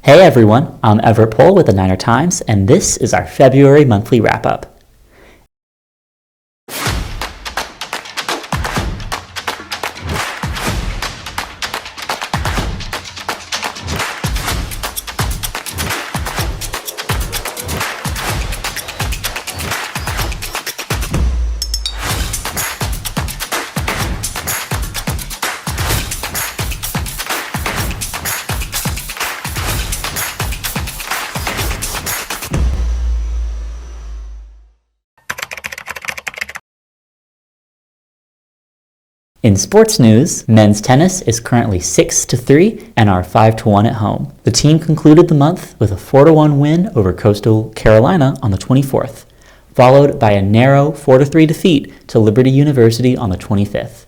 Hey everyone, I'm Everett Pohl with the Niner Times, and this is our February monthly wrap-up. In sports news, men's tennis is currently 6-3 and are 5-1 at home. The team concluded the month with a 4-1 win over Coastal Carolina on the 24th, followed by a narrow 4-3 defeat to Liberty University on the 25th.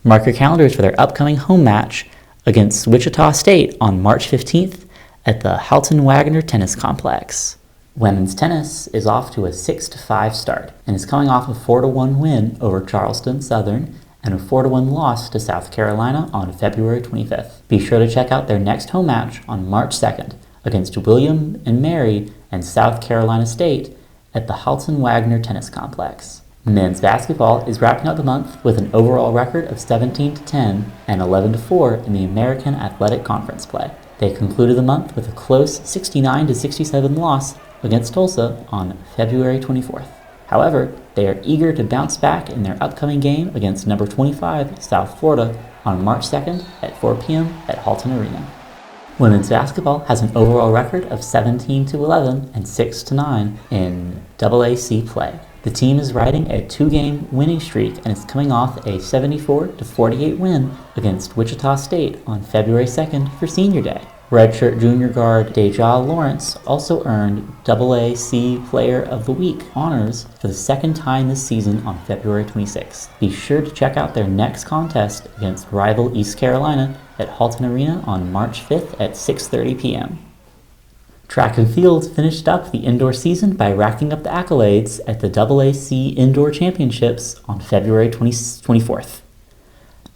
Mark your calendars for their upcoming home match against Wichita State on March 15th at the Halton Wagner Tennis Complex. Women's tennis is off to a 6-5 start and is coming off a 4-1 win over Charleston Southern and a 4-1 loss to South Carolina on February 25th. Be sure to check out their next home match on March 2nd against William and Mary and South Carolina State at the Halton Wagner Tennis Complex. Men's basketball is wrapping up the month with an overall record of 17-10 and 11-4 in the American Athletic Conference play. They concluded the month with a close 69-67 loss against Tulsa on February 24th. However, they are eager to bounce back in their upcoming game against number 25 South Florida on March 2nd at 4 p.m. at Halton Arena. Women's basketball has an overall record of 17-11 and 6-9 in AAC play. The team is riding a 2-game winning streak and is coming off a 74-48 win against Wichita State on February 2nd for Senior Day. Redshirt junior guard Deja Lawrence also earned AAC Player of the Week honors for the second time this season on February 26th. Be sure to check out their next contest against rival East Carolina at Halton Arena on March 5th at 6:30 p.m. Track and field finished up the indoor season by racking up the accolades at the AAC Indoor Championships on February 24th.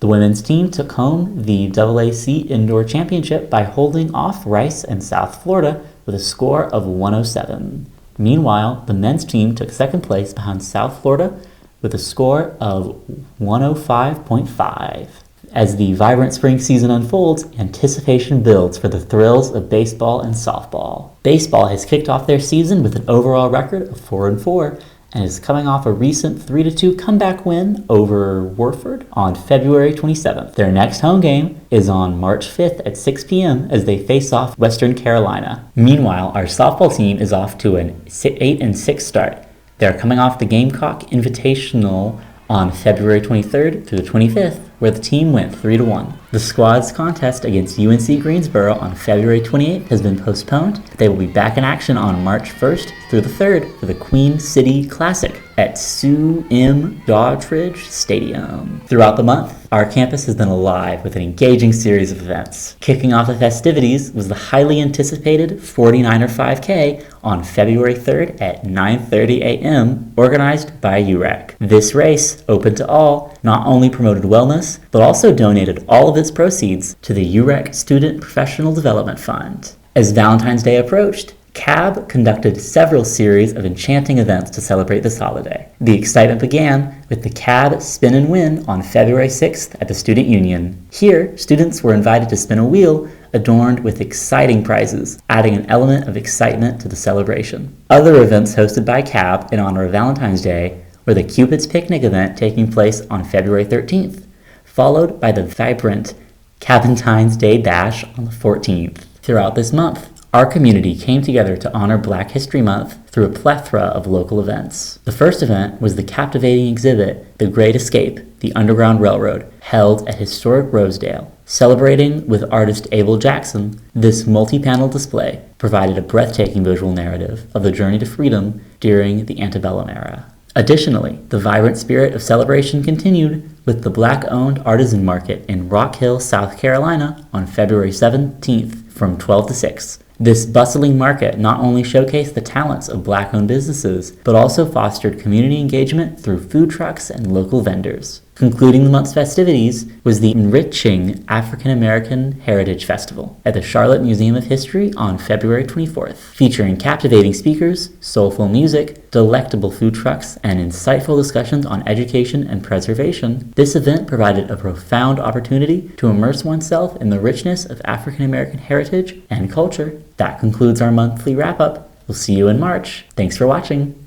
The women's team took home the AAC Indoor Championship by holding off Rice and South Florida with a score of 107. Meanwhile, the men's team took second place behind South Florida with a score of 105.5. As the vibrant spring season unfolds, anticipation builds for the thrills of baseball and softball. Baseball has kicked off their season with an overall record of 4-4, and is coming off a recent 3-2 comeback win over Warford on February 27th. Their next home game is on March 5th at 6 p.m. as they face off Western Carolina. Meanwhile, our softball team is off to an 8-6 start. They're coming off the Gamecock Invitational on February 23rd through the 25th, where the team went 3-1. The squad's contest against UNC Greensboro on February 28th has been postponed. They will be back in action on March 1st through the 3rd for the Queen City Classic at Sue M. Doddridge Stadium. Throughout the month, our campus has been alive with an engaging series of events. Kicking off the festivities was the highly anticipated 49er 5K on February 3rd at 9:30 a.m., organized by UREC. This race, open to all, not only promoted wellness, but also donated all of its proceeds to the UREC Student Professional Development Fund. As Valentine's Day approached, CAB conducted several series of enchanting events to celebrate this holiday. The excitement began with the CAB Spin and Win on February 6th at the Student Union. Here, students were invited to spin a wheel adorned with exciting prizes, adding an element of excitement to the celebration. Other events hosted by CAB in honor of Valentine's Day were the Cupid's Picnic event taking place on February 13th, followed by the vibrant Cabentine's Day Bash on the 14th. Throughout this month, our community came together to honor Black History Month through a plethora of local events. The first event was the captivating exhibit, The Great Escape, the Underground Railroad, held at historic Rosedale. Celebrating with artist Abel Jackson, this multi-panel display provided a breathtaking visual narrative of the journey to freedom during the antebellum era. Additionally, the vibrant spirit of celebration continued with the Black-owned artisan market in Rock Hill, South Carolina on February 17th from 12 to 6. This bustling market not only showcased the talents of Black-owned businesses, but also fostered community engagement through food trucks and local vendors. Concluding the month's festivities was the Enriching African American Heritage Festival at the Charlotte Museum of History on February 24th, featuring captivating speakers, soulful music, delectable food trucks, and insightful discussions on education and preservation. This event provided a profound opportunity to immerse oneself in the richness of African American heritage and culture. That concludes our monthly wrap-up. We'll see you in March. Thanks for watching.